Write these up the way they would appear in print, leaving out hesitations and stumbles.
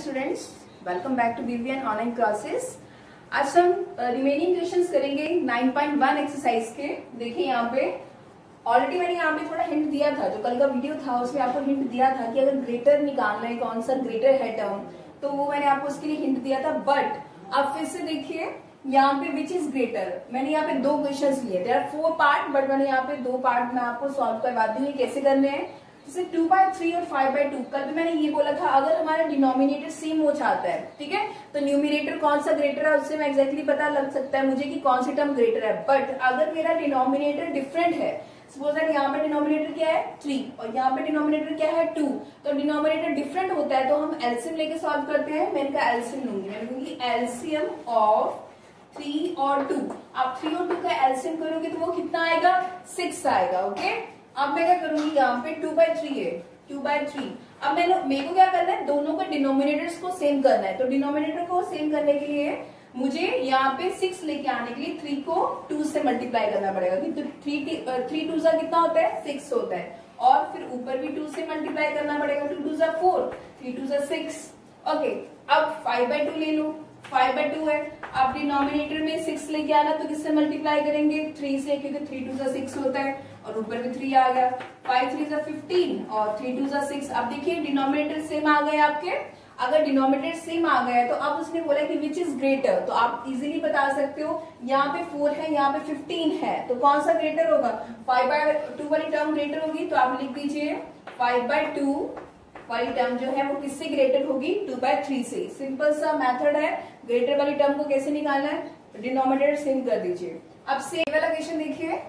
Students, welcome back to BVN online classes. आज हम remaining questions करेंगे 9.1 एक्सरसाइज के। देखिए यहाँ पे ऑलरेडी मैंने यहाँ पे थोड़ा हिंट दिया था, जो कल का वीडियो था उसमें आपको हिंट दिया था कि अगर ग्रेटर निकालना है कौन सा ग्रेटर है टर्म, तो वो मैंने आपको उसके लिए हिंट दिया था। बट अब फिर से देखिए यहाँ पे विच इज ग्रेटर, मैंने यहाँ पे दो क्वेश्चंस लिए, देयर आर 4 पार्ट, बट मैंने यहाँ पे 2 पार्ट में आपको सॉल्व करवाती हूँ कैसे करने हैं। जैसे 2/3 और 5/2, कल भी मैंने ये बोला था अगर हमारा डिनोमिनेटर सेम हो जाता है, ठीक है, तो न्यूमिनेटर कौन सा ग्रेटर है उससे मैं एक्जैक्टली पता लग सकता है मुझे कि कौन सी टर्म ग्रेटर है। बट अगर मेरा डिनोमिनेटर डिफरेंट है, सपोज दैट यहाँ पे डिनोमिनेटर क्या है 3 और यहाँ पे डिनोमिनेटर क्या है 2, तो डिनोमिनेटर डिफरेंट होता है तो हम एलसीएम लेके सॉल्व करते हैं। मैं इनका एलसीएम लूंगी, मैं लूंगी एलसीएम ऑफ 3 और 2। आप 3 और 2 का एलसीएम करोगे तो वो कितना आएगा, 6 आएगा। ओके, अब मैं क्या करूंगी, यहाँ पे 2/3 है, 2/3। अब मेरे को क्या करना है, दोनों का डिनोमिनेटर्स को सेम करना है। तो डिनोमिनेटर को सेम करने के लिए मुझे यहाँ पे 6 लेके आने के लिए 3 को 2 से मल्टीप्लाई करना पड़ेगा, क्योंकि 3 2 कितना होता है 6 होता है, और फिर ऊपर भी 2 से मल्टीप्लाई करना पड़ेगा, 2 2 4, 3 2 6। ओके, अब 5/2 ले लो, 5/2 है। अब डिनोमिनेटर में 6 लेके आना तो किससे मल्टीप्लाई करेंगे, 3 से, क्योंकि 3 2 6 होता है, और ऊपर भी 3 आ गया, 5 3 15 और 3 2 6। अब देखिए डिनोमिनेटर सेम आ गए आपके। अगर डिनोमिनेटर सेम आ गया है तो अब उसने बोला कि विच इज ग्रेटर, तो आप इजीली बता सकते हो, यहाँ पे 4 है, यहाँ पे 15 है, तो कौन सा ग्रेटर होगा, 5/2 वाली टर्म ग्रेटर होगी। तो आप लिख दीजिए 5/2 वाली टर्म जो है वो किससे ग्रेटर होगी, 2/3 से। सिंपल सा मेथड है, ग्रेटर वाली टर्म को कैसे निकालना है, डिनोमिनेटर सेम कर दीजिए। अब सेम वाला क्वेश्चन देखिए,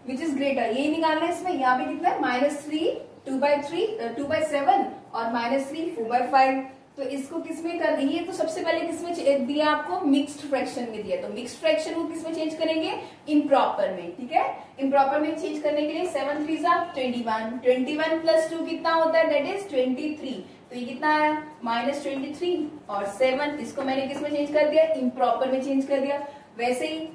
विच इज ग्रेटर, यही निकालना है इसमें। यहाँ पे कितना है, -3 2/7 और -3 4/5। तो इसको किसमें कर दिए, तो सबसे पहले किसमें दिया आपको, मिक्स्ड फ्रैक्शन में दिया, तो मिक्स्ड फ्रैक्शन को किसमें चेंज करेंगे, इम्प्रॉपर में। ठीक है, इम्प्रॉपर में चेंज करने के लिए 7 3 21, 21 + 2 कितना होता है, दैट इज 23। तो ये कितना आया, -23 और 7, इसको मैंने किसमें चेंज कर दिया, इम्प्रॉपर में चेंज कर दिया। वैसे ही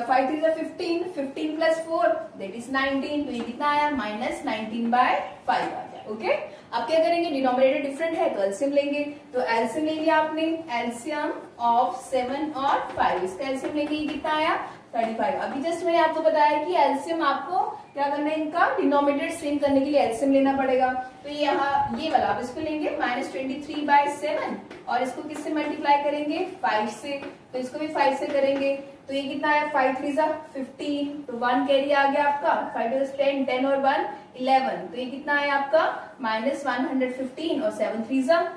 5 3 15, 15 + 4 दैट इज 19, तो ये कितना आया, -19/5 आ गया। ओके, अब क्या करेंगे, डिनोमिनेटर डिफरेंट है तो एलसीएम लेंगे। तो एलसीएम लेंगे आपने, एलसीएम ऑफ 7 और 5, इसका एलसीएम लेंगे, ये कितना आया 35। अभी जस्ट मैंने आपको बताया कि एलसीएम आपको क्या करना है, इनका डिनोमिनेटर सेम करने के लिए एलसीएम लेना पड़ेगा। तो ये यहाँ ये वाला आप इसको लेंगे -23/7 और इसको किससे मल्टीप्लाई करेंगे, 5 से, तो इसको भी 5 से करेंगे। तो ये कितना है, 5 3 15, तो 1 कैरी आ गया आपका, 5 2 10, 10 और 1 11, तो ये कितना है आपका -115 और 7 3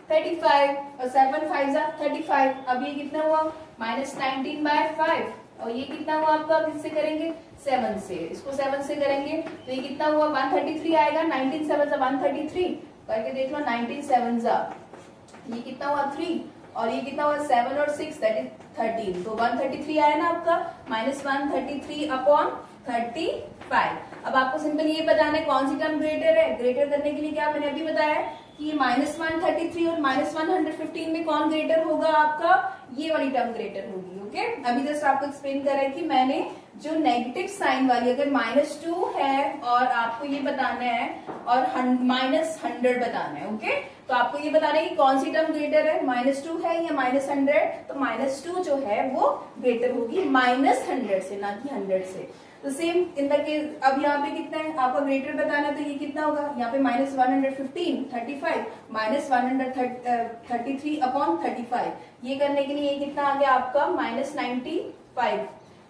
35 और 7 5 35। अब ये कितना हुआ, -19/5 और ये कितना हुआ आपका, किससे करेंगे, 7 से, इसको 7 से करेंगे तो ये कितना हुआ, 133 आएगा। 19 7 133 करके देख लो, 19 7 ये कितना हुआ 3 और ये कितना हुआ 7 और 6 दैट इज 13, तो 133 आया ना आपका, -133/35। अब आपको सिंपल ये बताना है कौन सी टर्म ग्रेटर है। ग्रेटर करने के लिए क्या मैंने अभी बताया कि -133 और -115 में कौन ग्रेटर होगा आपका, ये वाली टर्म ग्रेटर होगी। ओके, अभी जस्ट आपको एक्सप्लेन कर रहा है कि मैंने जो नेगेटिव साइन वाली, अगर -2 है और आपको ये बताना है और -100 बताना है। ओके, तो आपको ये बताना है कि कौन सी टर्म ग्रेटर है, -2 है या -100, तो -2 जो है वो ग्रेटर होगी -100 से, ना कि 100 से। तो सेम इन द केस, अब यहाँ पे कितना है आपको ग्रेटर बताना है, तो ये कितना होगा, यहाँ पे -115 35 -133/35। ये करने के लिए ये कितना आ गया आपका, -95,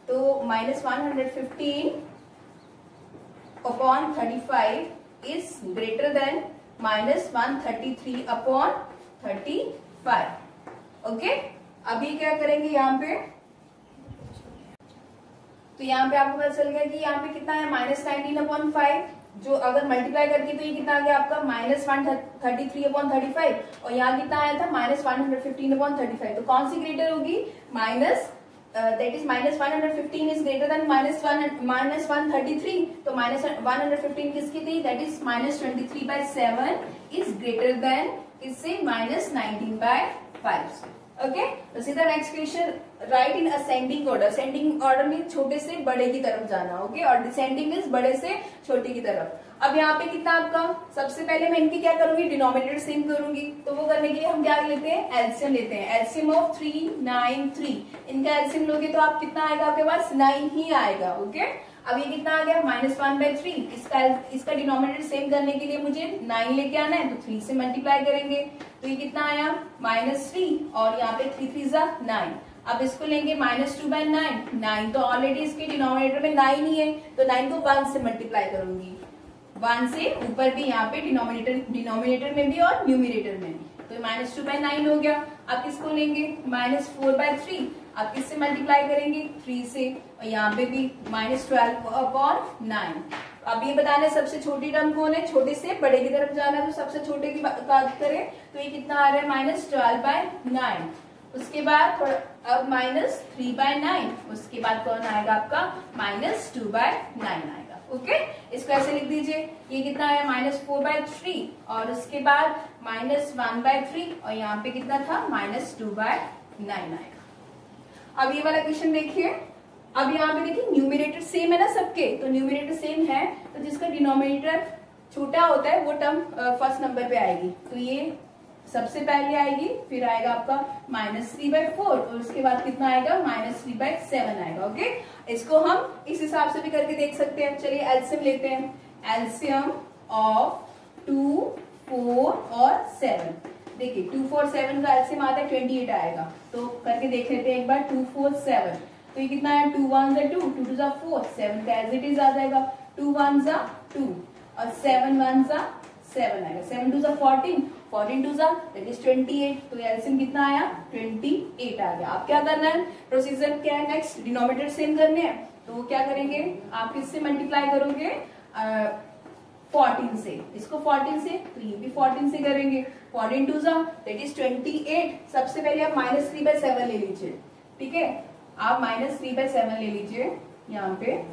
तो -115/35 इज ग्रेटर देन -133/35। ओके, अभी क्या करेंगे यहाँ पे, तो यहाँ पे आपको पता चल गया कि यहाँ पे कितना है, -19/5, जो अगर मल्टीप्लाई करके तो ये कितना आ गया आपका, -133/35, और यहाँ कितना आया था, -115/35। तो कौन सी ग्रेटर होगी, that is -115 is greater than -133, तो -115 किसकी थी, that is -23/7 is greater than इससे -19/5 से। ओके, सीधा next question, right in ascending order. Ascending order में छोटे से बड़े की तरफ जाना, ओके, और डिसेंडिंग मीन्स बड़े से छोटे की तरफ। अब यहाँ पे कितना आपका, सबसे पहले मैं इनकी क्या करूंगी, डिनोमिनेटर सेम करूंगी। तो वो करने के लिए हम क्या लेते हैं, एलसीएम लेते हैं। एलसीएम ऑफ 3 9 3, इनका एलसीएम लोगे तो आप कितना आएगा, आपके पास 9 ही आएगा। ओके, अब ये कितना आ गया, -1/3। इसका डिनोमिनेटर सेम करने के लिए मुझे 9 लेके आना है, तो 3 से मल्टीप्लाई करेंगे, तो ये कितना आया -3, और यहाँ पे 3 3 जा 9। अब इसको लेंगे -2/9, 9 तो ऑलरेडी इसके डिनोमिनेटर में 9 ही है, तो 9 को 1 से मल्टीप्लाई करूंगी, 1 से ऊपर भी यहाँ पे डिनोमिनेटर में भी और न्यूमिनेटर में भी, तो -2/9 हो गया। अब किसको लेंगे, -4/3, अब किससे मल्टीप्लाई करेंगे, 3 से, और यहाँ पे भी -12/9। अब ये बताना है सबसे छोटी टर्म कौन है, छोटे से बड़े की तरफ जाना है, तो सबसे छोटे की बात करें तो ये कितना आ रहा है, -12/9। उसके बाद अब -3/9, उसके बाद कौन आएगा आपका, -2/9 आएगा। ओके, इसको ऐसे लिख दीजिए, ये कितना है, -4/3, और उसके बाद -1/3, और यहाँ पे कितना था, -2/9 आएगा। अब ये वाला क्वेश्चन देखिए, अब यहाँ पे देखिए न्यूमिनेटर सेम है ना सबके, तो न्यूमिनेटर सेम है, तो जिसका डिनोमिनेटर छोटा होता है वो टर्म फर्स्ट नंबर पे आएगी, तो ये सबसे पहले आएगी, फिर आएगा आपका -3/4, और उसके बाद कितना आएगा, -3/7 आएगा। ओके, इसको हम इस हिसाब से भी करके देख सकते हैं। चलिए एलसीएम लेते हैं, एलसीएम ऑफ 2 4 और 7। देखिए 2 4 7 का एलसीएम आता है 28 आएगा, तो करके देख लेते हैं एक बार। 2 4 7, तो ये कितना है, 2 1 2, 2 2 4, 7 का एज इट इज आ जाएगा, 2 1 2, और 7 1 7 आएगा, 7 2 14, 14 2 दैट इज 28, तो एलसीएम कितना आया, 28 आ गया। आप क्या करना है, प्रोसीजर क्या है, नेक्स्ट डिनोमिनेटर सेम करने हैं, तो क्या करेंगे, आप किससे मल्टीप्लाई करोगे, 14 से, इसको 14 से, तो ये भी 14 से करेंगे, 14 2 दैट इज 28। सबसे पहले आप -3/7 ले लीजिए, ठीक है, आप -3/7 ले लीजिए यहाँ पे,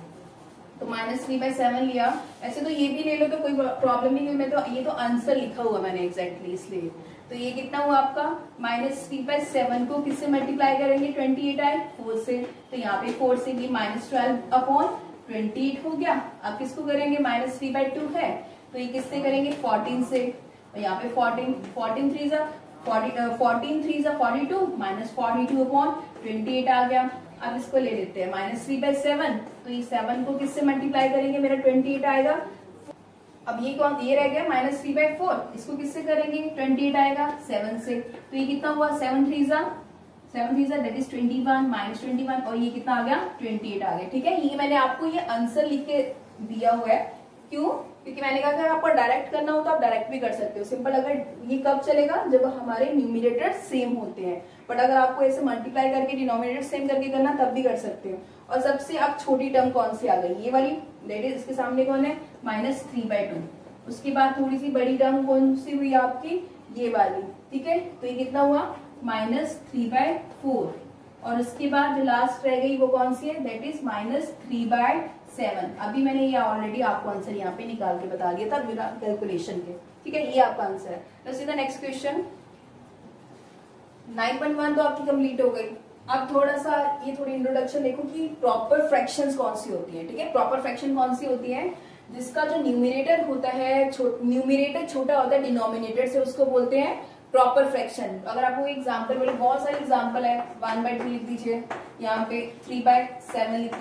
तो -3/7 लिया। ऐसे तो ये भी ले लो तो कोई प्रॉब्लम नहीं है, मैं तो ये तो आंसर लिखा हुआ मैंने एग्जैक्टली इसलिए। तो ये कितना हुआ आपका, -3/7 को किससे मल्टीप्लाई करेंगे, 28 आए 4 से, तो यहाँ पे 4 से भी -12/28 हो गया। अब किसको करेंगे, -3/2 है, तो ये किससे करेंगे, 14 से, और यहाँ पे 14 3 जा 42, -42/28 आ गया। अब इसको ले लेते हैं -3/7, तो ये 7 को किससे मल्टीप्लाई करेंगे, मेरा 28 आएगा। अब ये कौन, ये रह गया -3/4, इसको किससे करेंगे, 28 आएगा 7 से, तो ये कितना हुआ, 7 3 दैट इज 21, -21, और ये कितना आ गया, 28 आ गया। ठीक है, ये मैंने आपको ये आंसर लिख के दिया हुआ है, क्यों, क्योंकि मैंने कहा अगर आपको डायरेक्ट करना हो तो आप डायरेक्ट भी कर सकते हो सिंपल। अगर ये कब चलेगा, जब हमारे न्यूमिनेटर सेम होते हैं, बट अगर आपको ऐसे मल्टीप्लाई करके डिनोमिनेटर सेम करके करना तब भी कर सकते हो। और सबसे अब छोटी टर्म कौन सी आ गई, ये वाली, दैट इज इसके सामने कौन है, -3/2। उसके बाद थोड़ी सी बड़ी टर्म कौन सी हुई आपकी, ये वाली, ठीक है, तो ये कितना हुआ, -3/4, और उसके बाद जो लास्ट रह गई वो कौन सी है, दैट इज -3/7। अभी मैंने ये ऑलरेडी आपको आंसर यहाँ पे निकाल के बता दिया था बिना कैलकुलेशन के, ठीक है, ये आपका आंसर है। तो सीधा नेक्स्ट क्वेश्चन, 9.1 तो आपकी कंप्लीट हो गई। अब थोड़ा सा ये थोड़ी इंट्रोडक्शन देखो कि प्रॉपर फ्रैक्शंस कौन सी होती है। ठीक है, प्रॉपर फ्रैक्शन कौन सी होती है, जिसका जो न्यूमिनेटर होता है, न्यूमिनेटर छोटा होता है डिनोमिनेटर से, उसको बोलते हैं प्रॉपर फ्रैक्शन। अगर आपको एग्जांपल बोले, बहुत सारे एग्जांपल है, 1/3 लिख दीजिए, यहाँ पे 3/7 लिख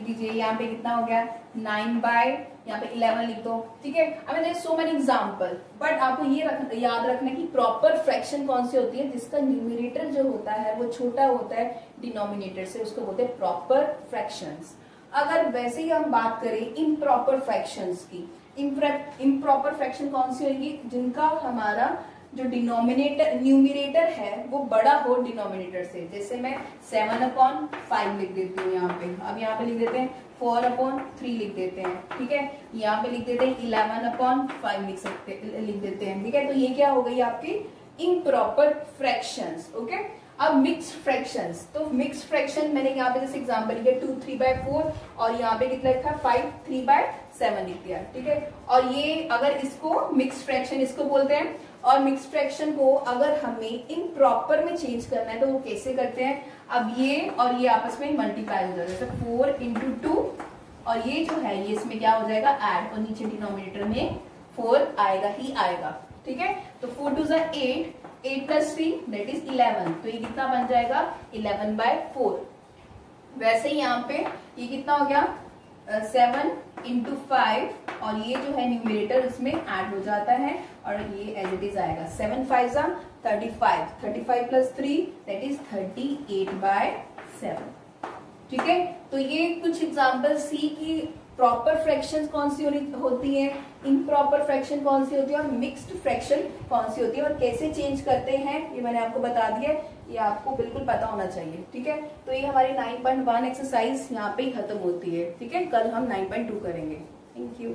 दीजिए, यहाँ पे कितना हो गया 9/11 लिख दो। ठीक है, I mean so many example, but आपको ये याद रखना कि प्रॉपर फ्रैक्शन कौन सी होती है, जिसका न्यूमिनेटर जो होता है वो छोटा होता है डिनोमिनेटर से, उसको बोलते हैं प्रॉपर फ्रैक्शंस। अगर वैसे ही हम बात करें इम्प्रॉपर फ्रैक्शंस की, इम्प्रॉपर फ्रैक्शन कौन सी होगी, जिनका हमारा जो न्यूमिनेटर है वो बड़ा हो डिनोमिनेटर से। जैसे मैं 7/5 लिख देती हूँ यहाँ पे, अब यहाँ पे लिख देते हैं 4/3 लिख देते हैं। ठीक है, यहाँ पे लिख देते हैं 11/5 लिख देते हैं। ठीक है, तो ये क्या हो गई आपकी इम्प्रॉपर फ्रैक्शंस। ओके, अब मिक्स्ड फ्रैक्शंस, तो मिक्स्ड फ्रैक्शन मैंने यहाँ पे जैसे एग्जांपल लिया 2 3/4 और यहाँ पे कितना लिखा 5 3/7 लिख दिया, ठीक है। और ये अगर इसको मिक्स्ड फ्रैक्शन इसको बोलते हैं, और मिक्स्ड फ्रैक्शन को अगर हमें इम्प्रॉपर में चेंज करना है तो वो कैसे करते हैं, अब ये और ये आपस में मल्टीप्लाई हो जाएगा, जैसे 4 × 2 और ये जो है ये इसमें क्या हो जाएगा ऐड, और नीचे डिनोमिनेटर में 4 आएगा ही आएगा, ठीक है। तो 4 2 8, 8 + 3 दैट इज 11, तो ये कितना बन जाएगा 11/4। वैसे ही यहाँ पे ये कितना हो गया 7 × 5 और ये जो है न्यूमरेटर इसमें ऐड हो जाता है और ये एज इट इज आएगा 7 5 35, 35 + 3 दैट इज 38/7, ठीक है। तो ये कुछ एग्जांपल सी की प्रॉपर फ्रैक्शंस कौन सी होती है, इम्प्रॉपर फ्रैक्शन कौन सी होती है और मिक्स्ड फ्रैक्शन कौन सी होती है और कैसे चेंज करते हैं ये मैंने आपको बता दिया, ये आपको बिल्कुल पता होना चाहिए, ठीक है। तो ये हमारी 9.1 एक्सरसाइज यहाँ पे ही खत्म होती है, ठीक है। कल हम 9.2 करेंगे। Thank you.